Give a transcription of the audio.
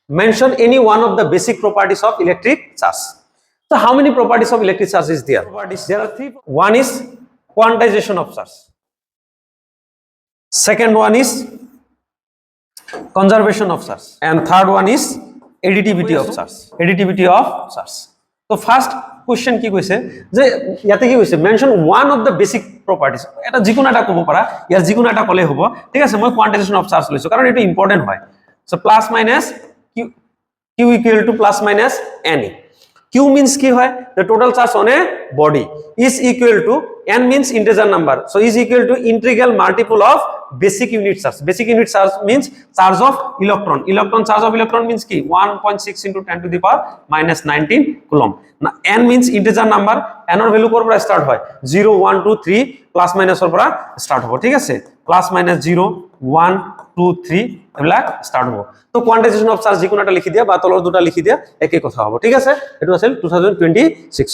mention any one of the basic properties of electric charge. So how many properties of electric charge is there? There are three. One is quantization of charge. Second one is conservation of charge, and third one is additivity of charge. Additivity of charge. So first question কি কইছে যে ইয়াতে কি কইছে mention one of the basic properties, এটা যিকোনো এটা কব পারা, ইয়ার যিকোনো এটা কলে হ'ব, ঠিক আছে। মই কোয়ান্টাইজেশন অফ চার্জ লৈছো কারণ এটা ইম্পর্টেন্ট হয়। So plus minus q equal to plus minus n। q means কি হয়, the total charge on a body is equal to, n means integer number, so is equal to integral multiple of basic unit charge. Basic unit charge means charge of electron. Charge of electron means কি 1.6 into 10 to the power minus 19 coulomb. Now n means integer number, n এর value core পৰা start হয় 0 1 2 3 plus minus এর পৰা start হ'ব, ঠিক আছে। Plus minus 0 1 2 3 এবিলাক start হ'ব। তো কোয়ান্টাইজেশন অফ চার্জ যিকোনো এটা লিখি দিয়া বা তলৰ দুটা লিখি দিয়া একে কথা হ'ব, ঠিক আছে। এটো আছিল 2026